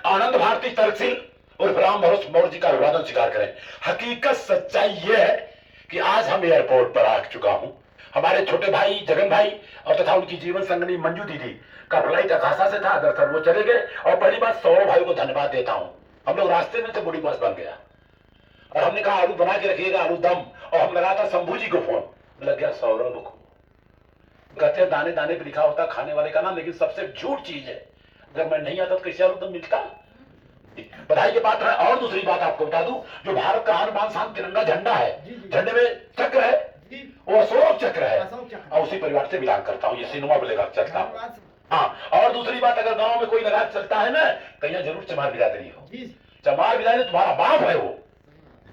आनंद भारती तरकसिल और राम भरोस मौर्य जी का अभिवादन स्वीकार करें। हकीकत सच्चाई यह है कि आज हम एयरपोर्ट पर आ चुका हूं। हमारे छोटे भाई जगन भाई और तथा उनकी जीवन संगनी मंजू दीदी का फ्लाइट अकाशा से था, दरअसल वो चले गए। और पहली बात सौरभ भाई को धन्यवाद देता हूं। हम लोग रास्ते में थे, बड़ी बस बन गया और हमने कहा आलू बना के रखिएगा, आलू दम। और हम लगा था शंभू जी को फोन, लग गया सौरभ को। कहते हैं दाने दाने पे लिखा होता खाने वाले का नाम, लेकिन सबसे झूठ चीज है, अगर मैं नहीं आता तो कैसे आलू दम मिलता। बधाई के पात्र है। और दूसरी बात आपको बता दूं, जो भारत का आन बान शान तिरंगा झंडा है, झंडे में चक्र है, वो अशोक चक्र है और उसी परिवार से बिलोंग करता हूँ। ये सिनेमा बोलेगा चलता हूँ। हाँ, और दूसरी बात, अगर गांव में कोई लगा चलता है ना, कहीं जरूर चमार बिरादरी हो। चमार बिरादरी तुम्हारा बाप है, वो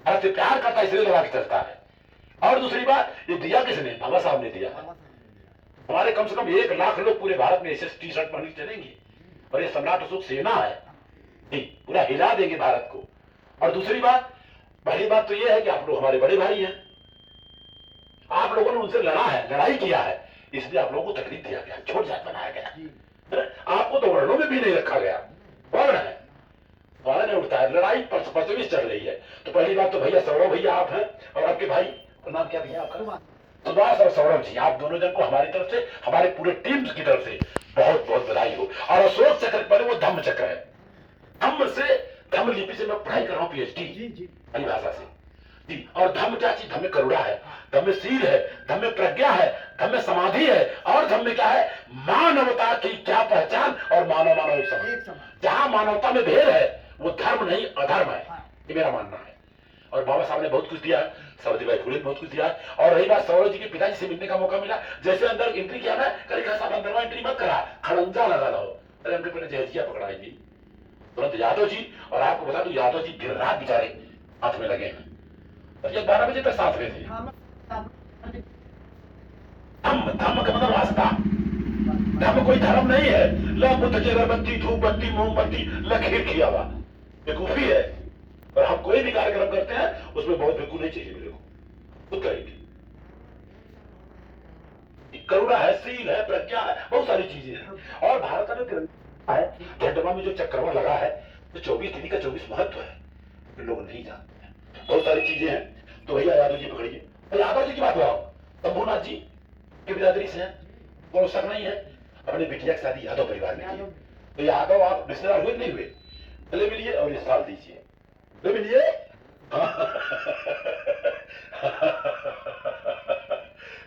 भारत से प्यार करता है इसलिए लगा के चलता है। और दूसरी बात, ये दिया किसने? बाबा साहब ने दिया। हमारे कम से कम 1 लाख लोग पूरे भारत में ऐसे टी शर्ट पहन चलेंगे और ये सम्राट अशोक सेना है, पूरा हिला देंगे भारत को। और दूसरी बात, पहली बात तो ये है कि आप लोग हमारे बड़े भाई हैं, आप लोगों ने उनसे लड़ा है, लड़ाई किया है, इसलिए आप लोगों को तकलीफ दिया गया, छोट जात बनाया गया। आपको तो वर्णों में भी नहीं रखा गया, वर्ण है, वर्ण नहीं उठता है, लड़ाई पचवीस चल रही है। तो पहली बात तो भैया सौरभ भैया आप हैं और आपके भाई का नाम क्या भैया आपका? सुभाष और सौरभ जी, आप दोनों जन को हमारी तरफ से, हमारे पूरे टीम की तरफ से बहुत बहुत बधाई हो। और अशोक चक्र पहले वो धम्म चक्र है, धम्म लिपि से मैं पढ़ाई कर रहा हूँ, पीएचडी भाषा से जी। और धम्म क्या चीज? धम्म करुणा है, धम्म शील है, धम्म प्रज्ञा है, धम्म समाधि है। और धम्म क्या है? मानवता की क्या पहचान और मानव मानव एक समान। जहां मानवता में भेद है वो धर्म नहीं अधर्म है, ये मेरा मानना है। और बाबा साहब ने बहुत कुछ दिया है, सावित्रीबाई फुले ने बहुत कुछ दिया है। और रही बात सौरभ जी के पिताजी से मिलने का मौका मिला, जैसे अंदर एंट्री किया ना, कल साहब अंदर एंट्री मत करा, खड़ंजा लगा लो। अरे हमने पहले जहजिया पकड़ाएंगी तुरंत। यादव जी, और आपको बता दूं, यादव जी दिन रात बेचारे हाथ में लगे हैं, और ये 12 बजे तक साथ में थे। धम्म का मतलब रास्ता, धम्म कोई धर्म नहीं है। ल बुद्ध की अगरबत्ती, धूप बत्ती, मोमबत्ती लकीर किया हुआ बेवकूफी है। और हम कोई भी कार्यक्रम करते हैं उसमें बहुत बेवकूफ नहीं चाहिए मेरे को, खुद करेंगे। करुणा है, शील है, प्रज्ञा है, बहुत सारी चीजें हैं। और भारत का जो तिरंगा है, झंडवा में जो चक्रवा लगा है, तो 24 तिथि का 24 महत्व है, तो लोग नहीं जानते हैं, बहुत सारी चीजें हैं। तो भैया यादव जी पकड़िए, तो यादव जी की बात हुआ, शंभूनाथ जी की बिरादरी से है, कोई शक नहीं है। अपने बिटिया की शादी यादव परिवार में की, तो यादव आप रिश्तेदार हुए नहीं हुए? गले मिलिए और ये साल दीजिए, गले मिलिए।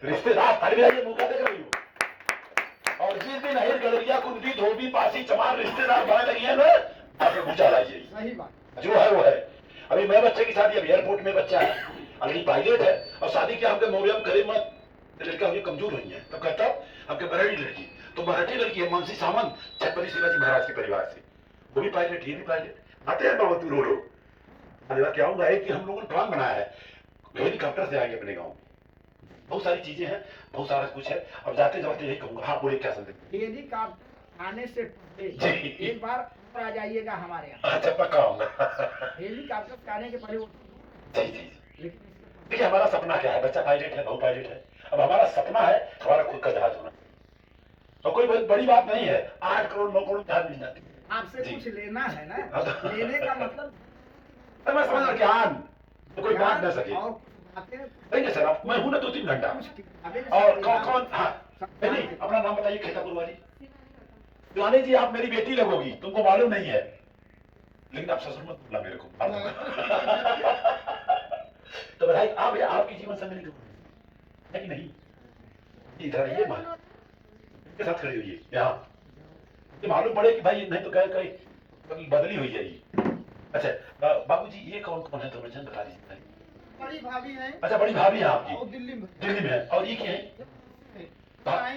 रिश्तेदार तालियां मुंह देख रही हो। और जिस दिन अहिर गलरिया कुंती धोबी पासी चमार रिश्तेदार बने लगी है ना, आप पूछा लाइए, सही बात जो है वो है। अभी मैं बच्चे की शादी, अब एयरपोर्ट में बच्चा है, अगली पायलट है, और शादी क्या हमके मोरियम करे मत, लड़का हुई कमजोर हुई है, तब कहता हमके मराठी लड़की, तो मराठी लड़की है मानसी सामंत, छत्रपति शिवाजी महाराज के परिवार से, वो भी पायलट, ये भी पायलट। आते हैं बाबा तू रो क्या होगा है कि हम लोगों ने प्लान बनाया है, हेलीकॉप्टर से आएंगे अपने गाँव। बहुत सारी चीजें हैं, बहुत सारा कुछ है। अब जाते जाते यही कहूंगा। हाँ बोले, क्या संदेश? हेलीकॉप्टर आने से एक बार आ जाइएगा हमारे यहाँ। अच्छा पक्का आऊंगा। हेलीकॉप्टर आने के पहले जी जी। देखिए हमारा सपना क्या है, बच्चा पायलट है, बहु पायलट है, अब हमारा सपना है हमारा खुद का जहाज होना। और कोई बड़ी बात नहीं है, 8 करोड़ 9 करोड़ जहाज मिल जाते। आपसे कुछ लेना है ना, लेने का मतलब मैं समझ रहा ज्ञान तो कोई बात न सके। नहीं सर, आप मैं हूं ना 2-3 घंटा। और कौन? हाँ नहीं, अपना नाम बताइए। खेतापुर वाली दुआनी जी, आप मेरी बेटी लगोगी, तुमको मालूम नहीं है, लेकिन आप ससुर मत बोलना मेरे को। तो बधाई। आप आपकी जीवन संगनी है कि नहीं? इधर आइए, मां के साथ खड़ी हुई है यहाँ, ये मालूम पड़े कि भाई नहीं तो कहीं बदली हुई है ये। अच्छा बाबूजी, ये कौन कौन है, तो जन बता दीजिए। बड़ी भाभी है। अच्छा बड़ी भाभी है आपकी, दिल्ली में है। और ये क्या है?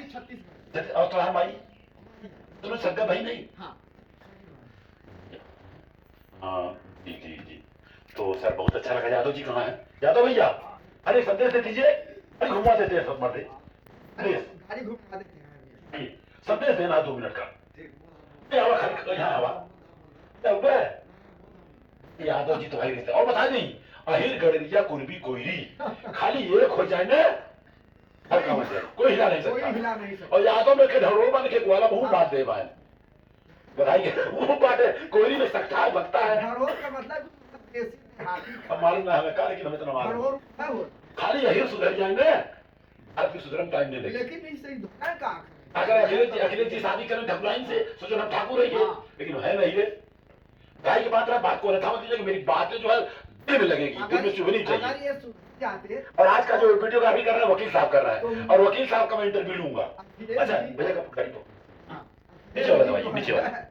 छत्तीसगढ़। और तुम्हारा भाई दोनों सगा भाई नहीं? हाँ हाँ जी जी जी। तो सर बहुत अच्छा लगा। यादव जी कहाँ है? यादव भैया, अरे संदेश दे दीजिए। अरे घुमा देते हैं सब मर्दे, गाड़ी घुमा देते हैं, संदेश देना 2 मिनट का। हवा खाली यहाँ हवा यादव जी तो भाई रहते। और बता नहीं, अहिर गड़रिया कुर्बी कोयरी, खाली एक हो जाए ना कोई हिला नहीं सकता। और यादव में के ढरोल बन के ग्वाला बहुत बात दे भाई, बधाई वो बात है। कोयरी में है धरोहर का मतलब देसी देहाती अब मालूम ना हमें का, लेकिन हमें तो ना मालूम। धरोहर है वो। खाली यही सुधर जाएंगे, आपकी सुधरम टाइम नहीं लगेगा। लेकिन नहीं सही धोखा का अगर अखिलेश जी शादी करें ठकुराइन से, सोचो हम ठाकुर है ये, हाँ। लेकिन है नहीं रे। भाई की बात रहा, बात को रखा मत दीजिए कि मेरी बातें जो है दिल में लगेगी, दिल में चुभनी अगर चाहिए। ये सुन जाते और आज का जो वीडियोग्राफी कर रहा है वकील साहब कर रहा है, तो- और वकील साहब का मैं इंटरव्यू लूंगा। अखिलेश अच्छा जी- भैया का गाड़ी को हाँ, नीचे वाला दबाइए, नीचे वाला।